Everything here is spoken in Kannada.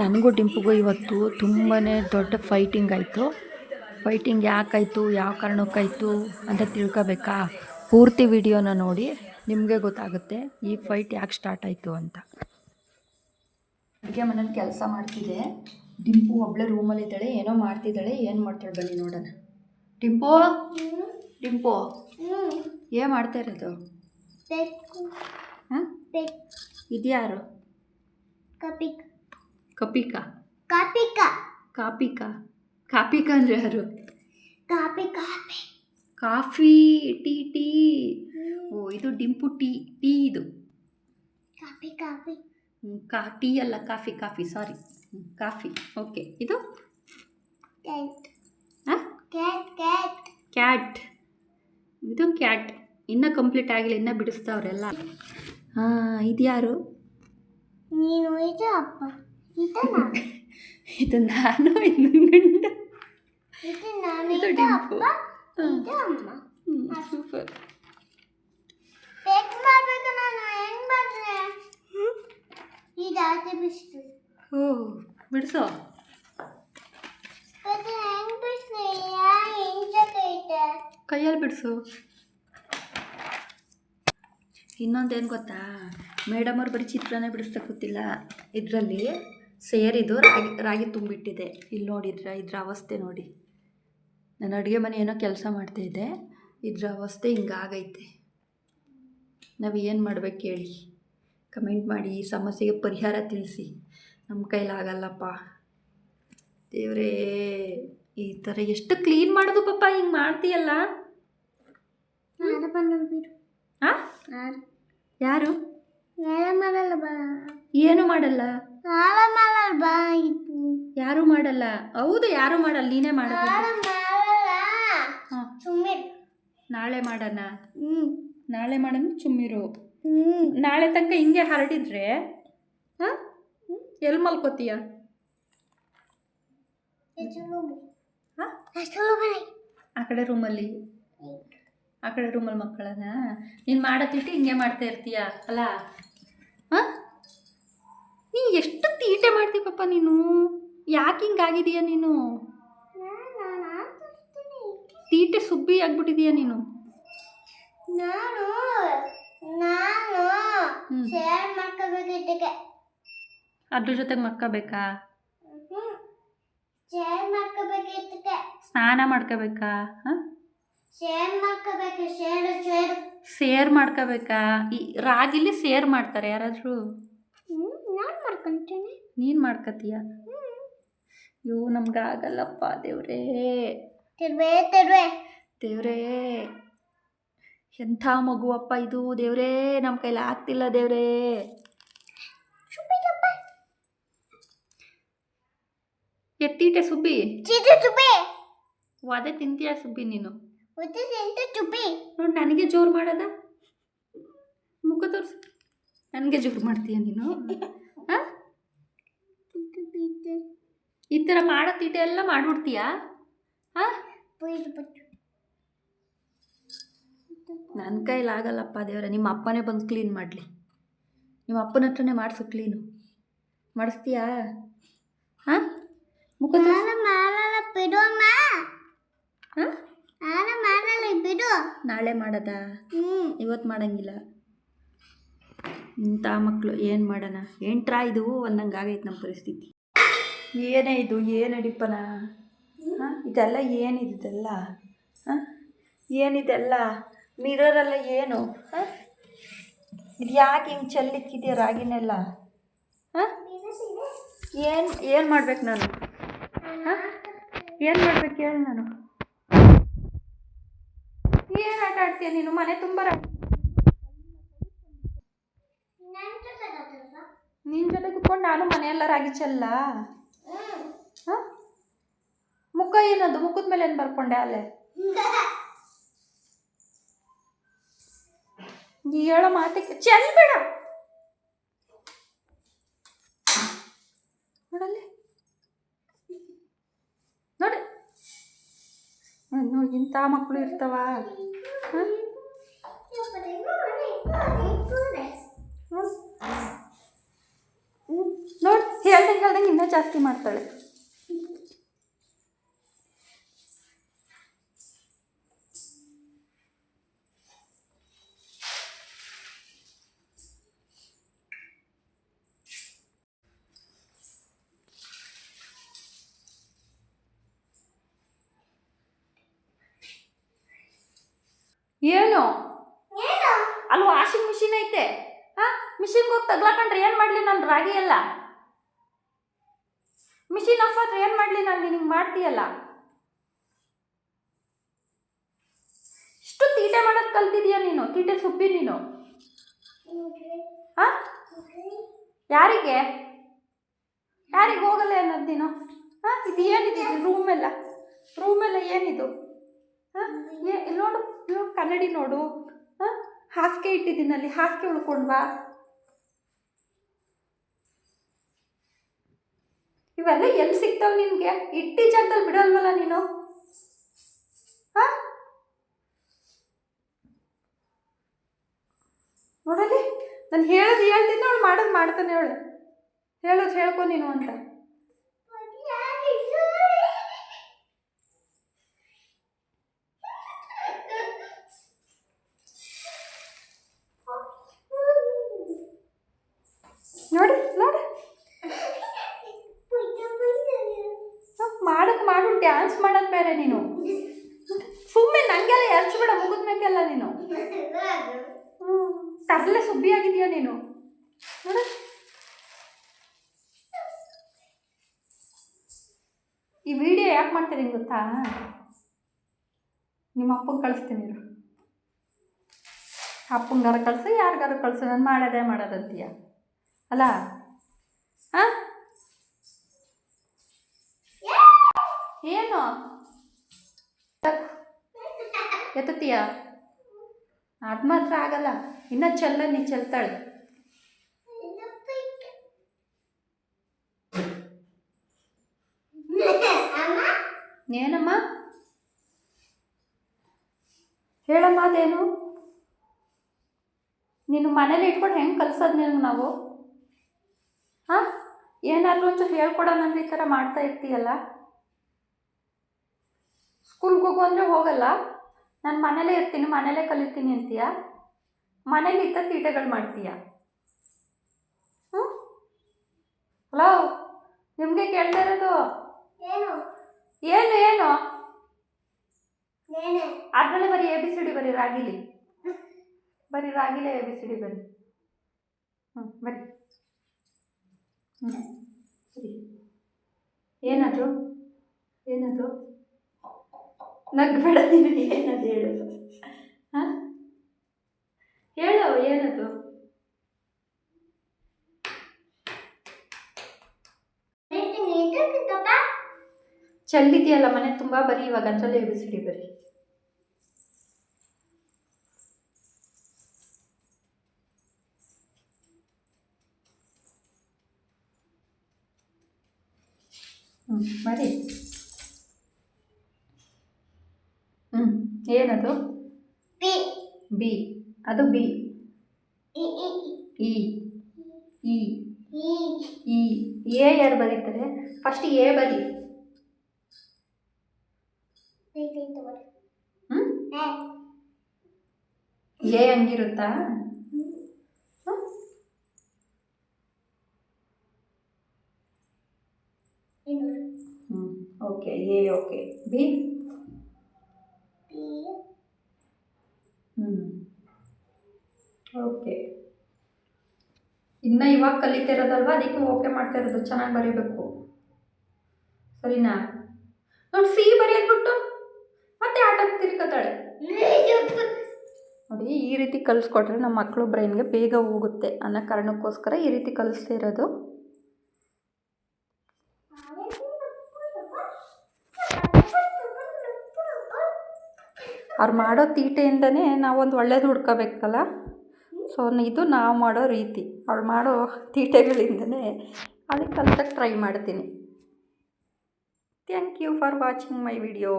ನನಗೂ ಡಿಂಪುಗೂ ಇವತ್ತು ತುಂಬಾ ದೊಡ್ಡ ಫೈಟಿಂಗ್ ಆಯಿತು. ಫೈಟಿಂಗ್ ಯಾಕಾಯಿತು, ಯಾವ ಕಾರಣಕ್ಕಾಯಿತು ಅಂತ ತಿಳ್ಕೊಬೇಕಾ? ಪೂರ್ತಿ ವಿಡಿಯೋನ ನೋಡಿ, ನಿಮಗೆ ಗೊತ್ತಾಗುತ್ತೆ ಈ ಫೈಟ್ ಯಾಕೆ ಸ್ಟಾರ್ಟ್ ಆಯಿತು ಅಂತ. ಅಡುಗೆ ಮನೇಲಿ ಕೆಲಸ ಮಾಡ್ತಿದ್ದೆ. ಡಿಂಪು ಒಬ್ಬಳೇ ರೂಮಲ್ಲಿದ್ದಾಳೆ, ಏನೋ ಮಾಡ್ತಿದ್ದಾಳೆ. ಏನು ಮಾಡ್ತಾಳೆ ಬನ್ನಿ ನೋಡೋಣ. ಡಿಂಪು ಡಿಂಪು ಏನು ಮಾಡ್ತಾ ಇರೋದು? ಹಾಂ, ಇದ್ಯಾರು? ಕಪಿಕಾ ಕಾಪಿಕಾ ಅಂದರೆ ಯಾರು? Coffee, tea. ಓ, ಇದು ಡಿಂಪು ಟೀ ಇದು. ಟೀ ಅಲ್ಲ, ಕಾಫಿ ಸಾರಿ, ಕಾಫಿ. ಓಕೆ, ಇದು ಕ್ಯಾಟ್. ಇದು ಕ್ಯಾಟ್. ಇನ್ನೂ ಕಂಪ್ಲೀಟ್ ಆಗಿಲ್ಲ, ಇನ್ನೂ ಬಿಡಿಸ್ತಾವ್ರೆಲ್ಲ. ಹಾಂ, ಇದು ಯಾರು? ಇದು ನಾನು, ಇದು ಗಂಡ, ಇದು ಡಿಂಪು. ಸೂಪರ್. ಓ, ಬಿಡಿಸೋ. ಕೈಯಲ್ಲಿ ಬಿಡಿಸು. ಇನ್ನೊಂದೇನು ಗೊತ್ತಾ, ಮೇಡಮ್ ಅವ್ರು ಬರೀ ಚಿತ್ರನೇ ಬಿಡಿಸ್ತಾ ಗೊತ್ತಿಲ್ಲ. ಇದರಲ್ಲಿ ಸೇರಿದು ರಾಗಿ ತುಂಬಿಟ್ಟಿದೆ. ಇಲ್ಲಿ ನೋಡಿದ್ರೆ ಇದ್ರ ಅವಸ್ಥೆ ನೋಡಿ. ನಾನು ಅಡುಗೆ ಮನೆ ಏನೋ ಕೆಲಸ ಮಾಡ್ತಾಯಿದ್ದೆ, ಇದ್ರ ಅವಸ್ಥೆ ಹಿಂಗಾಗೈತೆ. ನಾವು ಏನು ಮಾಡ್ಬೇಕು ಹೇಳಿ? ಕಮೆಂಟ್ ಮಾಡಿ, ಈ ಸಮಸ್ಯೆಗೆ ಪರಿಹಾರ ತಿಳಿಸಿ. ನಮ್ಮ ಕೈಲಾಗಲ್ಲಪ್ಪ ದೇವರೇ. ಈ ಥರ ಎಷ್ಟು ಕ್ಲೀನ್ ಮಾಡೋದು ಪಾಪ, ಹಿಂಗೆ ಮಾಡ್ತೀಯಲ್ಲ. ಹಾಂ, ಯಾರು? ಏನು ಮಾಡಲ್ಲ, ಯಾರು ಮಾಡಲ್ಲ. ಹೌದು, ಯಾರು ಮಾಡಲ್ಲ, ನೀನೇ ಮಾಡೋದು. ನಾಳೆ ಮಾಡೋಣ, ನಾಳೆ ಮಾಡೋಣ. ಸುಮ್ಮಿರು. ನಾಳೆ ತನಕ ಹಿಂಗೆ ಹರಡಿದ್ರೆ ಹಾಂ, ಎಲ್ಲಿ ಮಲ್ಕೋತೀಯ? ಹಾಂ, ಆ ಕಡೆ ರೂಮಲ್ಲಿ ಮಕ್ಕಳನ್ನ ನೀನು ಮಾಡೋತಿಟ್ಟು ಹಿಂಗೆ ಮಾಡ್ತಾ ಇರ್ತೀಯ ಅಲ್ಲ? ಹಾಂ, ನೀನು ಎಷ್ಟು ತೀಟೆ ಮಾಡ್ತೀಯ ಪಾಪ ನೀನು. ಯಾಕೆ ಹಿಂಗಾಗಿದೀಯ ನೀನು? ತೀಟೆ ಸುಬ್ಬಿ ಆಗ್ಬಿಟ್ಟಿದೀಯ ನೀನು. ಅದ್ರ ಜೊತೆಗೆ ಮಕ್ಕಬೇಕಾ? ಸ್ನಾನ ಮಾಡ್ಕೋಬೇಕಾ? ಹಾಂ, ಸೇರ್ ಮಾಡ್ಕೋಬೇಕಾ? ಈ ರಾಗಿಲಿ ಸೇರ್ ಮಾಡ್ತಾರೆ ಯಾರಾದರೂ? ನೀನು ಮಾಡ್ಕೊತೀಯ? ಅಯ್ಯೋ, ನಮ್ಗಾಗಲ್ಲಪ್ಪ ದೇವ್ರೇ. ದೇವ್ರೇ, ಎಂಥ ಮಗುವಪ್ಪ ಇದು ದೇವ್ರೇ. ನಮ್ಮ ಕೈಲಿ ಆಗ್ತಿಲ್ಲ ದೇವ್ರೇ. ಎತ್ತೀಟೆ ಸುಬ್ಬಿ. ಅದೇ ತಿಂತೀಯ ಸುಬ್ಬಿ ನೀನು? ನೋಡಿ, ನನಗೆ ಜೋರು ಮಾಡೋದ? ಮುಖ ತೋರಿಸು. ನನಗೆ ಜೋರು ಮಾಡ್ತೀಯ ನೀನು? ಹಾಂ, ಈ ಥರ ಮಾಡೋ ತೀಟೆ ಎಲ್ಲ ಮಾಡ್ಬಿಡ್ತೀಯಾ? ಹಾಂ, ನನ್ನ ಕೈಲಾಗಲ್ಲಪ್ಪ ದೇವರೇ. ನಿಮ್ಮ ಅಪ್ಪನೇ ಬಂದು ಕ್ಲೀನ್ ಮಾಡಲಿ. ನಿಮ್ಮ ಅಪ್ಪನ ಹತ್ರನೇ ಮಾಡಿಸು ಕ್ಲೀನು. ಮಾಡಿಸ್ತೀಯಾ? ಹಾಂ, ಮುಖ ನಾಳೆ ಮಾಡೋದಾ? ಇವತ್ತು ಮಾಡೋಂಗಿಲ್ಲ. ಇಂಥ ಮಕ್ಕಳು ಏನು ಮಾಡೋಣ? ಎಂಟ್ರಾ ಇದು ಅನ್ನಂಗೆ ಆಗೈತೆ ನಮ್ಮ ಪರಿಸ್ಥಿತಿ. ಏನೇ ಇದು? ಏನು ಅಡಿಪನ? ಹಾಂ, ಇದೆಲ್ಲ ಏನಿದೆಲ್ಲ? ಹಾಂ, ಏನಿದೆಲ್ಲ? ಮಿರರೆಲ್ಲ ಏನು? ಹಾಂ, ಇದು ಯಾಕೆ ಹಿಂಗೆ ಚೆಲ್ಲಿಕ್ಕಿದೆಯಾ ರಾಗಿನೆಲ್ಲ? ಹಾಂ, ಏನು ಮಾಡ್ಬೇಕು ನಾನು? ಹಾಂ, ಏನು ಮಾಡ್ಬೇಕು ಹೇಳಿ ನಾನು? ಏನು ಆಟ ಆಡ್ತೀಯ ನೀನು? ಮನೆ ತುಂಬ ನಿನ್ನ ಜೊತೆ ಕುತ್ಕೊಂಡು ನಾನು ಮನೆಯೆಲ್ಲ ರಾಗಿ ಚೆಲ್ಲ? ಹಾಂ, ಮುಖ ಏನದು? ಮುಖದ ಮೇಲೆ ಏನು ಬರ್ಕೊಂಡೆ ಅಲ್ಲೇ? ಹೇಳೋ ಮಾತಕ್ಕೆ ಚೆಲ್ಬೇಡ. ನೋಡಲ್ಲಿ, ನೋಡಿ ನೋಡಿ, ಇಂಥ ಮಕ್ಕಳು ಇರ್ತಾವ. ಹಾಂ, ನೋಡಿ ಹೇಳ್ದಂಗೆ ಇನ್ನೂ ಜಾಸ್ತಿ ಮಾಡ್ತಾಳೆ. ಏನು ಅಲ್ಲಿ ವಾಷಿಂಗ್ ಮಿಷಿನ್ ಐತೆ. ಹಾಂ, ಮಿಷಿನ್ಗೆ ಹೋಗಿ ತಗ್ಲಾಕೊಂಡ್ರೆ ಏನು ಮಾಡಲಿ ನಾನು? ರಾಗಿ ಎಲ್ಲ ಮಿಷಿನ್ ಆಫ್ ಆದ್ರೆ ಏನು ಮಾಡಲಿ ನಾನು? ನಿನಗೆ ಮಾಡ್ತೀಯಲ್ಲ. ಇಷ್ಟು ತೀಟೆ ಮಾಡೋದು ಕಲ್ತಿದ್ಯಾ ನೀನು? ತೀಟೆ ಸುಬ್ಬಿ ನೀನು. ಹಾಂ, ಯಾರಿಗೆ ಹೋಗಲ್ಲ ಅನ್ನೋದು ನೀನು? ಹಾಂ, ಇದು ಏನಿದೆ? ರೂಮೆಲ್ಲ ಏನಿದು? ಹಾಂ, ನೋಡು ಕನ್ನಡಿ ನೋಡು. ಹಾಂ, ಹಾಸಿಗೆ ಇಟ್ಟಿದ್ದೀನಲ್ಲಿ, ಹಾಸಿಗೆ ಉಳ್ಕೊಂಡ್ವಾ? ಇವೆಲ್ಲ ಎಲ್ಲಿ ಸಿಗ್ತಾವೆ ನಿನಗೆ? ಇಟ್ಟಿ ಜಾಗದಲ್ಲಿ ಬಿಡಲ್ವಲ್ಲ ನೀನು? ಹಾಂ, ನೋಡಲಿ, ನಾನು ಹೇಳ್ತೀನಿ, ಅವಳು ಮಾಡೋದು ಮಾಡ್ತಾನೆ. ಹೇಳೋದು ಹೇಳ್ಕೊ ನೀನು ಅಂತ. ನೋಡಿ ಮಾಡು ಡ್ಯಾನ್ಸ್ ಮಾಡೋದು ಬೇರೆ ನೀನು. ಸುಮ್ಮನೆ ನನಗೆಲ್ಲ ಎರಚ್ಬೇಡ ಮುಗಿದ ಮೇಕೆಲ್ಲ ನೀನು. ತರಲೆ ಸುಬ್ಬಿ ಆಗಿದೆಯಾ ನೀನು? ನೋಡು, ಈ ವಿಡಿಯೋ ಯಾಕೆ ಮಾಡ್ತೀನಿ ಗೊತ್ತಾ? ನಿಮ್ಮ ಅಪ್ಪಂಗೆ ಕಳಿಸ್ತೀನಿ ಇರು. ಅಪ್ಪಂಗಾರ ಕಳಿಸು, ಯಾರಿಗಾರು ಕಳಿಸು, ನಾನು ಮಾಡೋದಂತೀಯ ಅಲ್ಲ? ಹಾಂ, ಏನು ಎತ್ತತೀಯ? ಅದು ಮಾತ್ರ ಆಗಲ್ಲ. ಇನ್ನು ನೀ ಚೆಲ್ತಾಳೆ. ಏನಮ್ಮ? ಹೇಳಮ್ಮ, ಅದೇನು? ನೀನು ಮನೇಲಿ ಇಟ್ಕೊಂಡು ಹೆಂಗೆ ಕಲ್ಸೋದು ನಿನಗೆ ನಾವು? ಹಾಂ, ಏನಾದರೂ ಒಂಚೂರು ಹೇಳ್ಕೊಡೋಣ ಅಂದ್ರೆ ಈ ಥರ ಮಾಡ್ತಾ ಇರ್ತೀಯಲ್ಲ. ಸ್ಕೂಲ್ಗೆ ಹೋಗು ಅಂದರೆ ಹೋಗಲ್ಲ. ನಾನು ಮನೇಲೇ ಇರ್ತೀನಿ, ಮನೇಲೇ ಕಲಿತೀನಿ ಅಂತೀಯ. ಮನೇಲಿ ಇದ್ದ ತೀಟೆಗಳು ಮಾಡ್ತೀಯ. ಹ್ಞೂ, ಹಲೋ, ನಿಮಗೆ ಕೇಳ್ತಾ ಇರೋದು ಏನು? ಅದರಲ್ಲೇ ಬರೀ ABCD ಬರೀ ರಾಗಿಲಿ ABCD ಬರೀ. ಬರೀ. ಸರಿ, ಏನದು? ನಗ್ಬೇಡ ನೀನು. ಏನದು ಹೇಳು? ಹಾಂ, ಹೇಳು, ಏನದು? ಚೆಲ್ಲಿದೆಯಲ್ಲ ಮನೆ ತುಂಬ, ಬರೀ ಇವಾಗ ಅದರಲ್ಲೇ ABCD ಬರೀ. ಬರೀ. ಏನದು? ಬಿ. ಅದು ಬಿ. ಇ. ಎ ಯಾರು ಬರೀತಾರೆ? ಫಸ್ಟ್ ಎ ಬರೀ. ಎ ಹಂಗಿರುತ್ತಾ? Okay, A okay. B. Okay. ಇನ್ನು ಇವಾಗ ಕಲಿತಿರೋದಲ್ವ, ಅದಕ್ಕೆ ಓಕೆ ಮಾಡ್ತಾ ಇರೋದು. ಚೆನ್ನಾಗಿ ಬರೀಬೇಕು, ಸರಿನಾ? ನೋಡಿ, ಸಿ ಬರೆಯೋದ್ಬಿಟ್ಟು ಮತ್ತೆ ಆಟಕ್ಕೆ ತಿರ್ಕೋತಾಳೆ. ನೋಡಿ, ಈ ರೀತಿ ಕಲಿಸ್ಕೊಟ್ರೆ ನಮ್ಮ ಮಕ್ಕಳು ಬ್ರೈನ್ಗೆ ಬೇಗ ಹೋಗುತ್ತೆ ಅನ್ನೋ ಕಾರಣಕ್ಕೋಸ್ಕರ ಈ ರೀತಿ ಕಲಿಸ್ತಾ ಇರೋದು. ಅವ್ರು ಮಾಡೋ ತೀಟೆಯಿಂದನೇ ನಾವೊಂದು ಒಳ್ಳೇದು ಹುಡ್ಕೋಬೇಕಲ್ಲ. ಸೊ ಇದು ನಾವು ಮಾಡೋ ರೀತಿ. ಅವಳು ಮಾಡೋ ತೀಟೆಗಳಿಂದನೇ ಅದಕ್ಕೆ ಕಲ್ಸೋಕ್ಕೆ ಟ್ರೈ ಮಾಡ್ತೀನಿ. Thank you for watching my video.